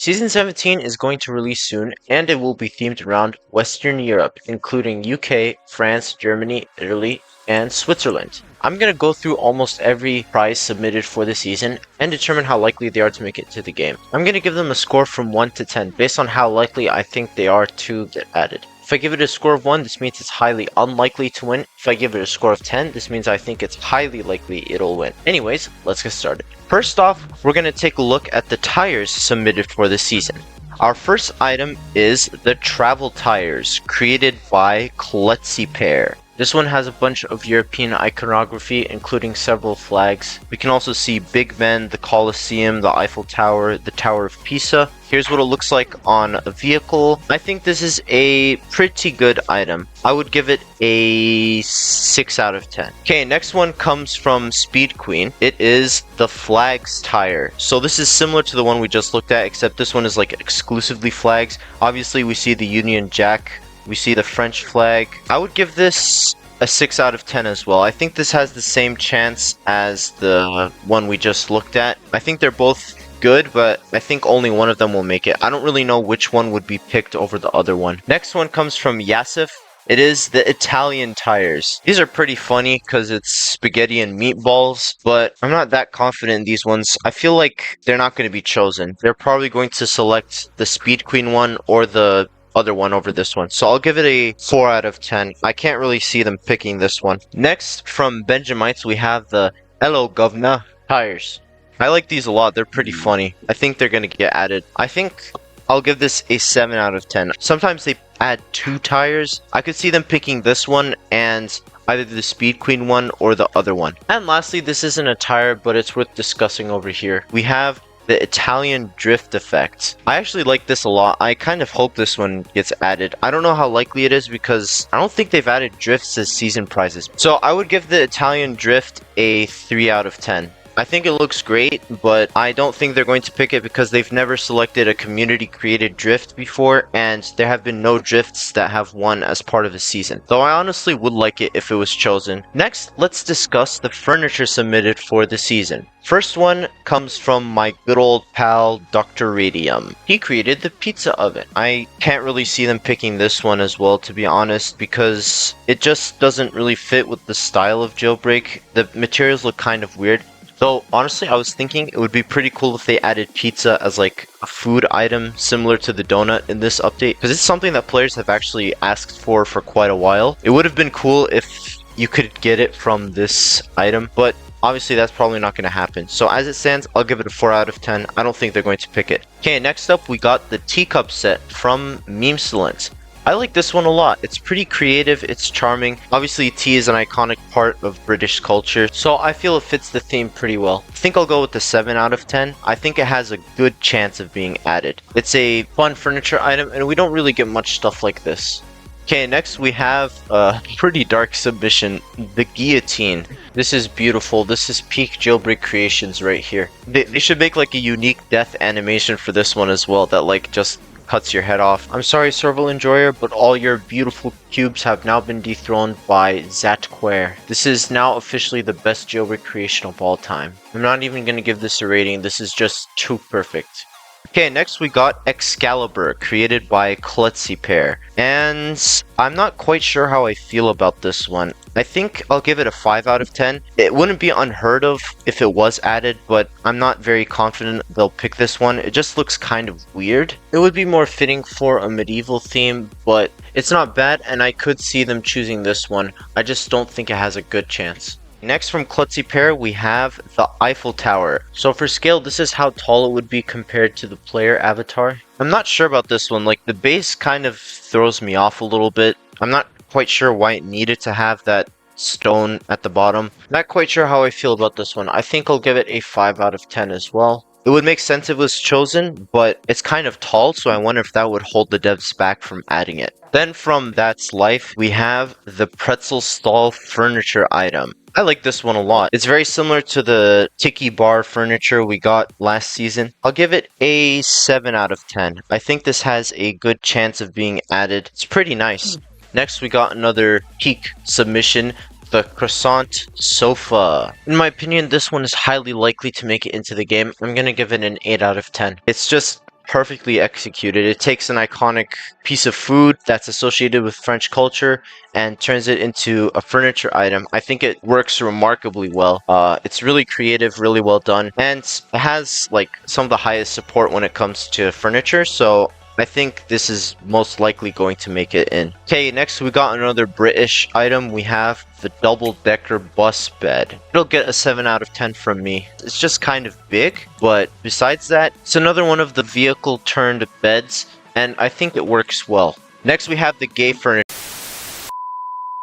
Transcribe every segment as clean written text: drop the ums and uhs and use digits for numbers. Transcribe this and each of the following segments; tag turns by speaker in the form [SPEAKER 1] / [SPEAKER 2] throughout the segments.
[SPEAKER 1] Season 17 is going to release soon, and it will be themed around Western Europe, including UK, France, Germany, Italy, and Switzerland. I'm going to go through almost every prize submitted for the season and determine how likely they are to make it to the game. I'm going to give them a score from 1 to 10 based on how likely I think they are to get added. If I give it a score of 1, this means it's highly unlikely to win. If I give it a score of 10, this means I think it's highly likely it'll win. Anyways, let's get started. First off, we're going to take a look at the tires submitted for the season. Our first item is the travel tires, created by skyscraper. This one has a bunch of European iconography, including several flags. We can also see Big Ben, the Colosseum, the Eiffel Tower, the Tower of Pisa. Here's what it looks like on a vehicle. I think this is a pretty good item. I would give it a 6 out of 10. Okay, next one comes from Speed Queen. It is the flags tire. So this is similar to the one we just looked at, except this one is like exclusively flags. Obviously, we see the Union Jack. We see the French flag. I would give this a 6 out of 10 as well. I think this has the same chance as the one we just looked at. I think they're both good, but I think only one of them will make it. I don't really know which one would be picked over the other one. Next one comes from Yasif. It is the Italian tires. These are pretty funny because it's spaghetti and meatballs, but I'm not that confident in these ones. I feel like they're not going to be chosen. They're probably going to select the Speed Queen one or the other one over this one. So I'll give it a 4 out of 10. I can't really see them picking this one. Next, from Benjamites, we have the Hello Govna tires. I like these a lot. They're pretty funny. I think they're going to get added. I think I'll give this a 7 out of 10. Sometimes they add 2 tires. I could see them picking this one and either the Speed Queen one or the other one. And lastly, this isn't a tire, but it's worth discussing over here. We have the Italian drift effect. I actually like this a lot. I kind of hope this one gets added. I don't know how likely it is because I don't think they've added drifts as season prizes. So I would give the Italian drift a 3 out of 10. I think it looks great, but I don't think they're going to pick it because they've never selected a community created drift before, and there have been no drifts that have won as part of a season. Though I honestly would like it if it was chosen. Next, let's discuss the furniture submitted for the season. First one comes from my good old pal, Dr. Radium. He created the pizza oven. I can't really see them picking this one as well, to be honest, because it just doesn't really fit with the style of Jailbreak. The materials look kind of weird. Though, honestly, I was thinking it would be pretty cool if they added pizza as like a food item similar to the donut in this update, because it's something that players have actually asked for quite a while. It would have been cool if you could get it from this item, but obviously that's probably not going to happen. So as it stands, I'll give it a 4 out of 10. I don't think they're going to pick it. Okay, next up we got the teacup set from Memescent. I like this one a lot. It's pretty creative, it's charming. Obviously, tea is an iconic part of British culture, so I feel it fits the theme pretty well. I think I'll go with the 7 out of 10. I think it has a good chance of being added. It's a fun furniture item, and we don't really get much stuff like this. Okay, next we have a pretty dark submission, the guillotine. This is beautiful. This is peak Jailbreak creations right here. They should make like a unique death animation for this one as well that like just cuts your head off. I'm sorry, Serval Enjoyer, but all your beautiful cubes have now been dethroned by Badcc. This is now officially the best Jailbreak creation of all time. I'm not even going to give this a rating. This is just too perfect. Okay, next we got Excalibur, created by skyscraper. And I'm not quite sure how I feel about this one. I think I'll give it a 5 out of 10. It wouldn't be unheard of if it was added, but I'm not very confident they'll pick this one. It just looks kind of weird. It would be more fitting for a medieval theme, but it's not bad, and I could see them choosing this one. I just don't think it has a good chance. Next from skyscraper, we have the Eiffel Tower. So for scale, this is how tall it would be compared to the player avatar. I'm not sure about this one. Like, the base kind of throws me off a little bit. I'm not quite sure why it needed to have that stone at the bottom. Not quite sure how I feel about this one. I think I'll give it a 5 out of 10 as well. It would make sense if it was chosen, but it's kind of tall, so I wonder if that would hold the devs back from adding it. Then from That's Life, we have the pretzel stall furniture item. I like this one a lot. It's very similar to the tiki bar furniture we got last season. I'll give it a 7 out of 10. I think this has a good chance of being added. It's pretty nice. Next, we got another peak submission, the croissant sofa. In my opinion, this one is highly likely to make it into the game. I'm gonna give it an 8 out of 10. It's just perfectly executed. It takes an iconic piece of food that's associated with French culture and turns it into a furniture item. I think it works remarkably well. It's really creative, really well done, and it has like some of the highest support when it comes to furniture, so I think this is most likely going to make it in. Okay, next we got another British item. We have the double-decker bus bed. It'll get a 7 out of 10 from me. It's just kind of big, but besides that, it's another one of the vehicle-turned beds, and I think it works well. Next we have the gay furniture.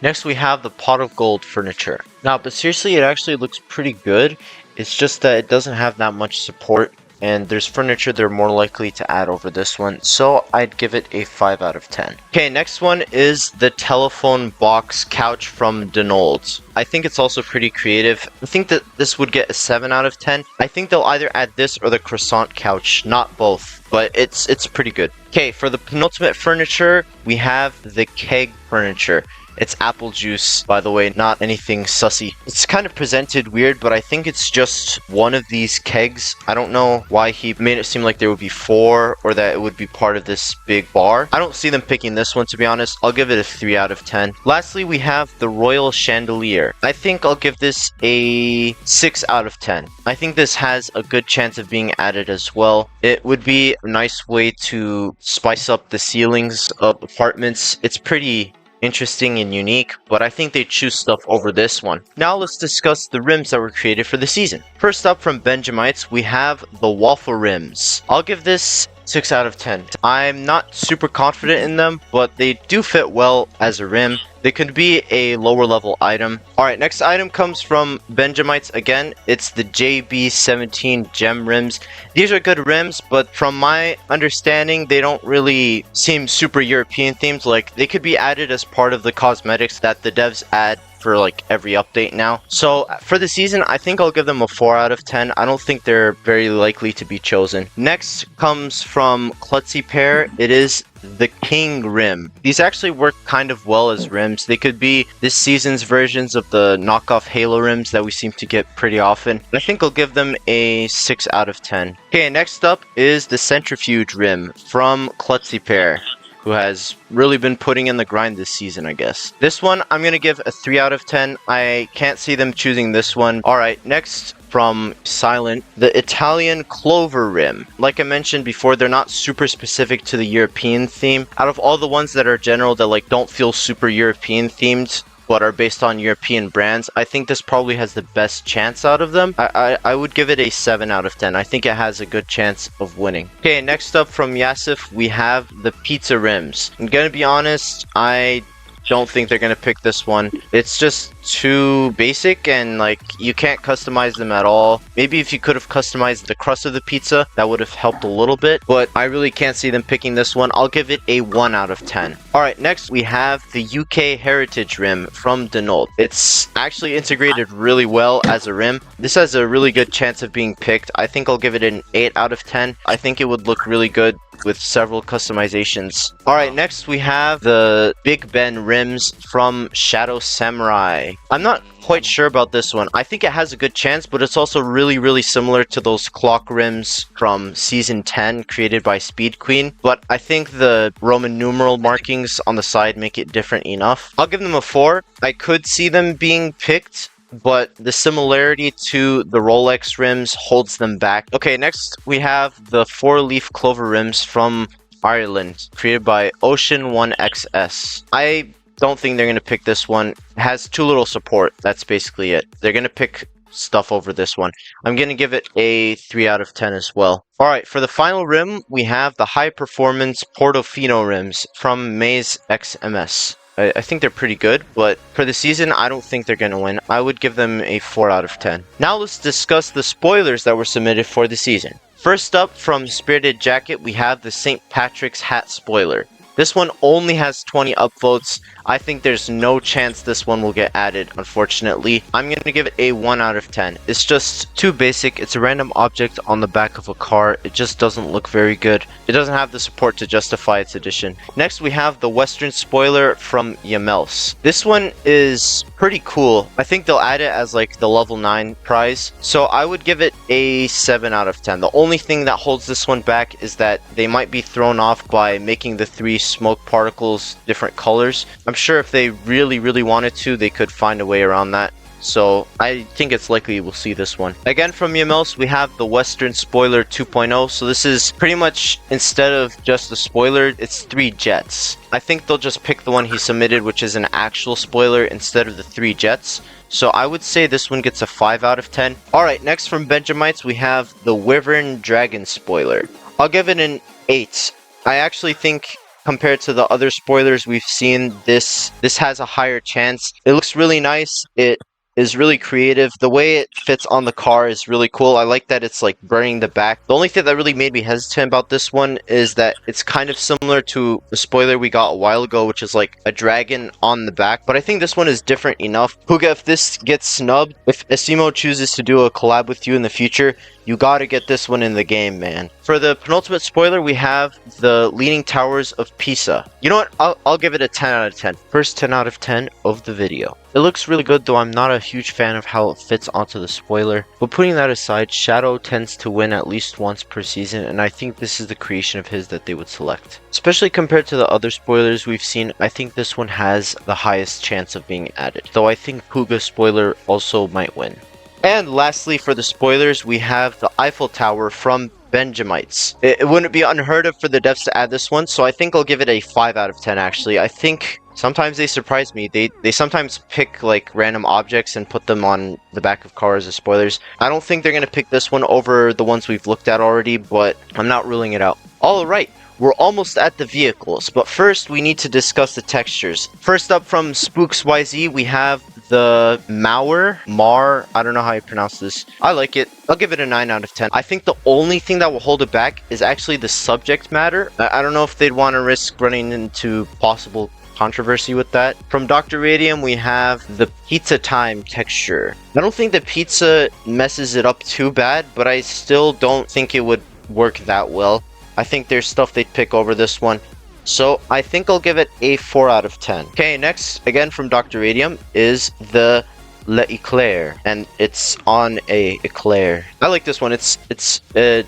[SPEAKER 1] Next we have the pot of gold furniture. Now, but seriously, it actually looks pretty good. It's just that it doesn't have that much support, and there's furniture they're more likely to add over this one, so I'd give it a 5 out of 10. Okay, next one is the telephone box couch from Donald's. I think it's also pretty creative. I think that this would get a 7 out of 10. I think they'll either add this or the croissant couch, not both, but it's pretty good. Okay, for the penultimate furniture, we have the keg furniture. It's apple juice, by the way, not anything sussy. It's kind of presented weird, but I think it's just one of these kegs. I don't know why he made it seem like there would be 4 or that it would be part of this big bar. I don't see them picking this one, to be honest. I'll give it a 3 out of 10. Lastly, we have the royal chandelier. I think I'll give this a 6 out of 10. I think this has a good chance of being added as well. It would be a nice way to spice up the ceilings of apartments. It's pretty interesting and unique, but I think they choose stuff over this one. Now let's discuss the rims that were created for the season. First up from Benjamites, we have the waffle rims. I'll give this 6 out of 10. I'm not super confident in them, but they do fit well as a rim. They could be a lower level item. Alright, next item comes from Benjamites again. It's the JB17 gem rims. These are good rims, but from my understanding, they don't really seem super European themed. Like, they could be added as part of the cosmetics that the devs add for like every update now. So for the season, I think I'll give them a 4 out of 10. I don't think they're very likely to be chosen. Next comes from Klutzy Pair. It is the King Rim. These actually work kind of well as rims. They could be this season's versions of the knockoff Halo rims that we seem to get pretty often. I think I'll give them a 6 out of 10. Okay, next up is the Centrifuge Rim from Klutzy Pair, who has really been putting in the grind this season, I guess. This one, I'm gonna give a 3 out of 10. I can't see them choosing this one. Alright, next from Silent, the Italian Clover Rim. Like I mentioned before, they're not super specific to the European theme. Out of all the ones that are general that like don't feel super European themed, but are based on European brands, I think this probably has the best chance out of them. I would give it a 7 out of 10. I think it has a good chance of winning. Okay, next up from Yasif, we have the Pizza Rims. I'm gonna be honest, I don't think they're gonna pick this one. It's just too basic and like you can't customize them at all. Maybe if you could have customized the crust of the pizza, that would have helped a little bit, but I really can't see them picking this one. I'll give it a 1 out of 10. Alright, next we have the UK Heritage Rim from Denault. It's actually integrated really well as a rim. This has a really good chance of being picked. I think I'll give it an 8 out of 10. I think it would look really good with several customizations. Alright, next we have the Big Ben rims from Shadow Samurai. I'm not quite sure about this one. I think it has a good chance, but it's also really similar to those clock rims from Season 10 created by Speed Queen. But I think the Roman numeral markings on the side make it different enough. I'll give them a 4. I could see them being picked, but the similarity to the Rolex rims holds them back. Okay, next we have the 4-leaf clover rims from Ireland, created by Ocean 1XS. I don't think they're going to pick this one. It has too little support. That's basically it. They're going to pick stuff over this one. I'm going to give it a 3 out of 10 as well. Alright, for the final rim, we have the high performance Portofino rims from Maze XMS. I think they're pretty good, but for the season, I don't think they're going to win. I would give them a 4 out of 10. Now let's discuss the spoilers that were submitted for the season. First up, from Spirited Jacket, we have the St. Patrick's hat spoiler. This one only has 20 upvotes. I think there's no chance this one will get added, unfortunately. I'm going to give it a 1 out of 10. It's just too basic. It's a random object on the back of a car. It just doesn't look very good. It doesn't have the support to justify its addition. Next, we have the Western spoiler from Yamels. This one is pretty cool. I think they'll add it as like the level 9 prize. So I would give it a 7 out of 10. The only thing that holds this one back is that they might be thrown off by making the 3 smoke particles different colors. I'm sure if they really wanted to, they could find a way around that. So I think it's likely we'll see this one. Again, from Yamels, we have the Western spoiler 2.0. So this is pretty much, instead of just the spoiler, it's 3 jets. I think they'll just pick the one he submitted, which is an actual spoiler instead of the 3 jets. So I would say this one gets a 5 out of 10. Alright, next from Benjamites, we have the Wyvern Dragon spoiler. I'll give it an 8. I actually think, compared to the other spoilers we've seen, this has a higher chance. It looks really nice. It is really creative. The way it fits on the car is really cool. I like that it's like burning the back. The only thing that really made me hesitant about this one is that it's kind of similar to the spoiler we got a while ago, which is like a dragon on the back. But I think this one is different enough. Puga, if this gets snubbed, if Asimo chooses to do a collab with you in the future, you gotta get this one in the game, man. For the penultimate spoiler, we have the Leaning Towers of Pisa. You know what? I'll give it a 10 out of 10. First 10 out of 10 of the video. It looks really good, though I'm not a huge fan of how it fits onto the spoiler. But putting that aside, Shadow tends to win at least once per season, and I think this is the creation of his that they would select. Especially compared to the other spoilers we've seen, I think this one has the highest chance of being added. Though I think Puga's spoiler also might win. And lastly, for the spoilers, we have the Eiffel Tower from Benjamites. It wouldn't be unheard of for the devs to add this one, so I think I'll give it a 5 out of 10 actually. I think sometimes they surprise me. They sometimes pick like random objects and put them on the back of cars as spoilers. I don't think they're going to pick this one over the ones we've looked at already, but I'm not ruling it out. Alright, we're almost at the vehicles, but first we need to discuss the textures. First up from Spooks YZ, we have the Mar, I don't know how you pronounce this. I like it. I'll give it a 9 out of 10. I think the only thing that will hold it back is actually the subject matter. I don't know if they'd want to risk running into possible controversy with that. From Dr. Radium, we have the Pizza Time texture. I don't think the pizza messes it up too bad, but I still don't think it would work that well. I think there's stuff they'd pick over this one. So I think I'll give it a 4 out of 10. Okay, next, again from Dr. Radium, is the L'Eclair, and it's on a eclair. I like this one. It's a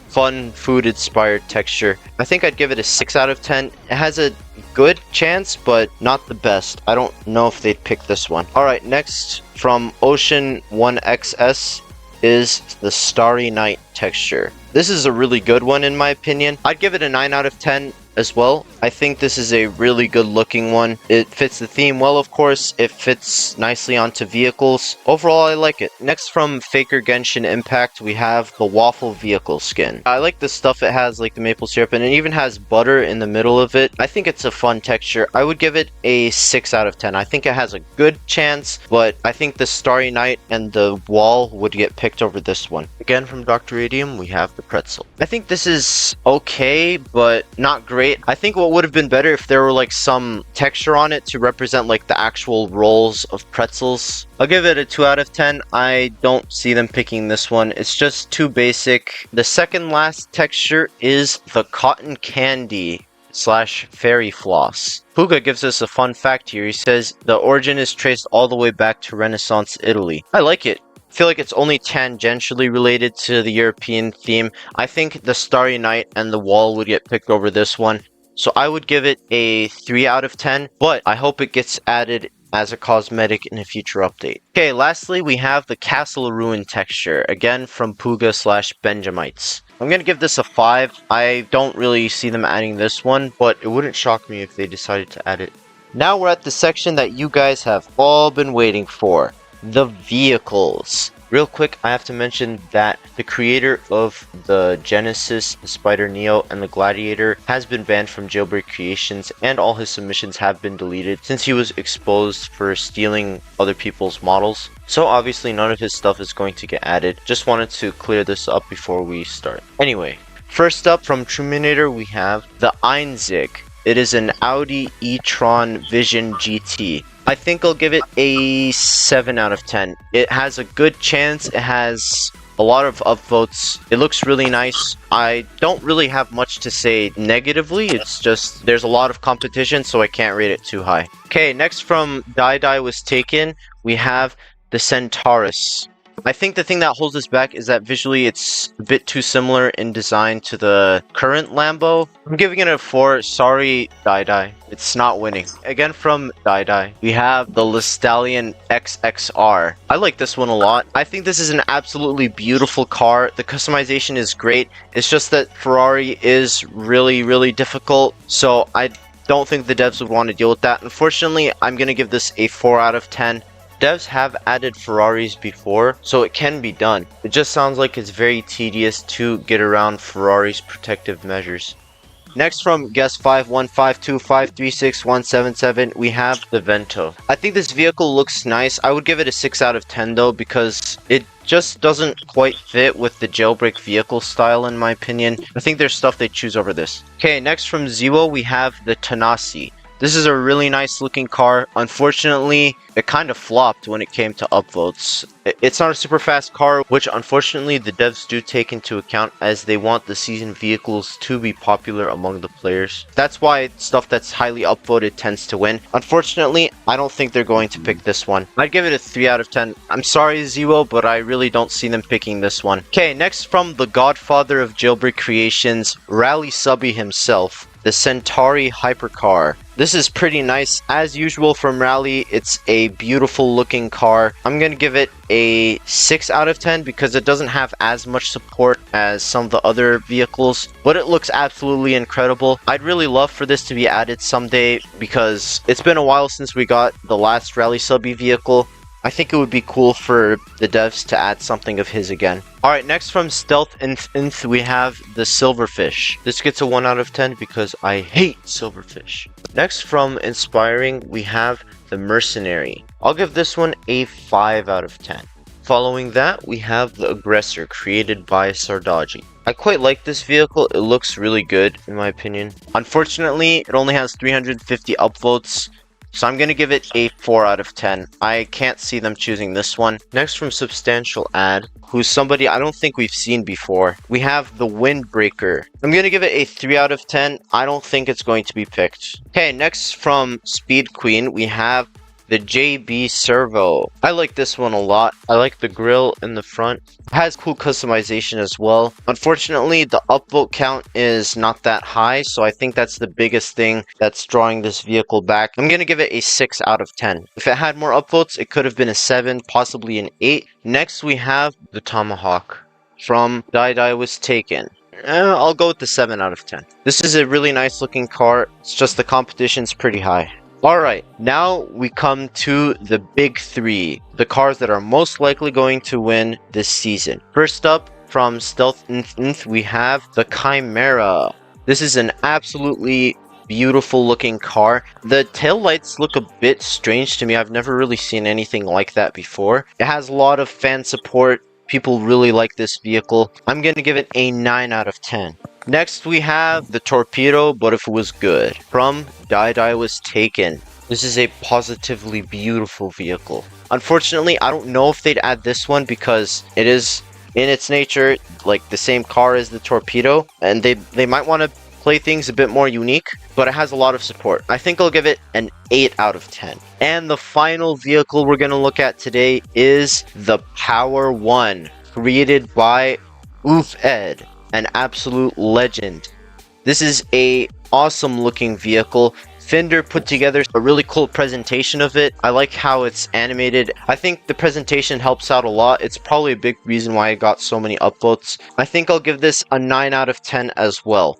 [SPEAKER 1] fun food-inspired texture. I think I'd give it a 6 out of 10. It has a good chance, but not the best. I don't know if they'd pick this one. Alright, next from Ocean 1XS is the Starry Night texture. This is a really good one in my opinion. I'd give it a 9 out of 10 as well. I think this is a really good looking one. It fits the theme well, of course. It fits nicely onto vehicles. Overall, I like it. Next from Faker Genshin Impact, we have the waffle vehicle skin. I like the stuff it has, like the maple syrup, and it even has butter in the middle of it. I think it's a fun texture. I would give it a 6 out of 10. I think it has a good chance, but I think the Starry Night and the wall would get picked over this one. Again, from Dr. Radium, we have the pretzel. I think this is okay, but not great. I think what would have been better if there were like some texture on it to represent like the actual rolls of pretzels. I'll give it a 2 out of 10. I don't see them picking this one. It's just too basic. The second last texture is the cotton candy / fairy floss. Puga gives us a fun fact here. He says the origin is traced all the way back to Renaissance Italy. I like it. I feel like it's only tangentially related to the European theme. I think the Starry Night and the wall would get picked over this one. So I would give it a 3 out of 10, but I hope it gets added as a cosmetic in a future update. Okay, lastly, we have the Castle Ruin texture, again from Puga / Benjamites. I'm going to give this a 5. I don't really see them adding this one, but it wouldn't shock me if they decided to add it. Now we're at the section that you guys have all been waiting for. The vehicles. Real quick, I have to mention that the creator of the Genesis, the Spider Neo, and the Gladiator has been banned from Jailbreak Creations, and all his submissions have been deleted since he was exposed for stealing other people's models. So obviously none of his stuff is going to get added. Just wanted to clear this up before we start. Anyway, first up from Truminator, we have the Einzig. It is an Audi e-tron Vision GT. I think I'll give it a 7 out of 10. It has a good chance. It has a lot of upvotes. It looks really nice. I don't really have much to say negatively. It's just there's a lot of competition, so I can't rate it too high. Okay, next from Die was taken, we have the Centaurus. I think the thing that holds us back is that visually it's a bit too similar in design to the current Lambo. I'm giving it a 4. Sorry, Die. It's not winning. Again from Die, we have the Stallion XXR. I like this one a lot. I think this is an absolutely beautiful car. The customization is great. It's just that Ferrari is really difficult. So I don't think the devs would want to deal with that. Unfortunately, I'm going to give this a 4 out of 10. Devs have added Ferraris before, so it can be done. It just sounds like it's very tedious to get around Ferrari's protective measures. Next from guest 51525361777, we have the Vento. I think this vehicle looks nice. I would give it a 6 out of 10 though, because it just doesn't quite fit with the Jailbreak vehicle style in my opinion. I think there's stuff they choose over this. Okay, next from Ziwo, we have the Tanasi. This is a really nice looking car. Unfortunately, it kind of flopped when it came to upvotes. It's not a super fast car, which unfortunately the devs do take into account as they want the season vehicles to be popular among the players. That's why stuff that's highly upvoted tends to win. Unfortunately, I don't think they're going to pick this one. I'd give it a 3 out of 10. I'm sorry, Ziwo, but I really don't see them picking this one. Okay, next from the godfather of Jailbreak creations, Rally Subby himself, the Centauri Hypercar. This is pretty nice. As usual from Rally, it's a beautiful looking car. I'm going to give it a 6 out of 10 because it doesn't have as much support as some of the other vehicles, but it looks absolutely incredible. I'd really love for this to be added someday because it's been a while since we got the last Rally Subby vehicle. I think it would be cool for the devs to add something of his again. Alright, next from Stealth Inth, we have the Silverfish. This gets a 1 out of 10 because I hate Silverfish. Next from Inspiring, we have the Mercenary. I'll give this one a 5 out of 10. Following that, we have the Aggressor, created by Sardaji. I quite like this vehicle. It looks really good, in my opinion. Unfortunately, it only has 350 upvotes. So I'm going to give it a 4 out of 10. I can't see them choosing this one. Next from Substantial Ad, who's somebody I don't think we've seen before, we have the Windbreaker. I'm going to give it a 3 out of 10. I don't think it's going to be picked. Okay, next from Speed Queen, we have the JB Servo. I like this one a lot. I like the grille in the front. It has cool customization as well. Unfortunately, the upvote count is not that high, so I think that's the biggest thing that's drawing this vehicle back. I'm going to give it a 6 out of 10. If it had more upvotes, it could have been a 7, possibly an 8. Next, we have the Tomahawk from Die Was Taken. I'll go with the 7 out of 10. This is a really nice looking car. It's just the competition's pretty high. Alright, now we come to the big 3, the cars that are most likely going to win this season. First up, from Stealth Inth, we have the Chimera. This is an absolutely beautiful looking car. The taillights look a bit strange to me. I've never really seen anything like that before. It has a lot of fan support. People really like this vehicle. I'm going to give it a 9 out of 10. Next, we have the Torpedo, but if it was good, from Die Was Taken. This is a positively beautiful vehicle. Unfortunately, I don't know if they'd add this one because it is, in its nature, like the same car as the Torpedo, and they might want to play things a bit more unique, but it has a lot of support. I think I'll give it an 8 out of 10. And the final vehicle we're going to look at today is the Power 1, created by UFED. An absolute legend. This is a awesome looking vehicle. Fender put together a really cool presentation of it. I like how it's animated. I think the presentation helps out a lot. It's probably a big reason why it got so many upvotes. I think I'll give this a 9 out of 10 as well.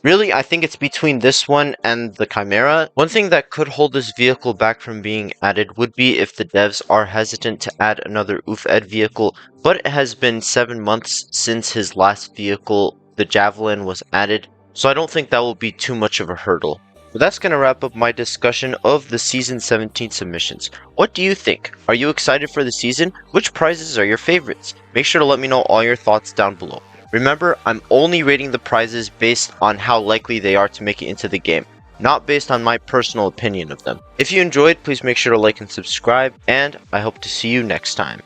[SPEAKER 1] Really, I think it's between this one and the Chimera. One thing that could hold this vehicle back from being added would be if the devs are hesitant to add another UFED vehicle, but it has been 7 months since his last vehicle, the Javelin, was added, so I don't think that will be too much of a hurdle. But that's going to wrap up my discussion of the Season 17 submissions. What do you think? Are you excited for the season? Which prizes are your favorites? Make sure to let me know all your thoughts down below. Remember, I'm only rating the prizes based on how likely they are to make it into the game. not based on my personal opinion of them. If you enjoyed, please make sure to like and subscribe, and I hope to see you next time.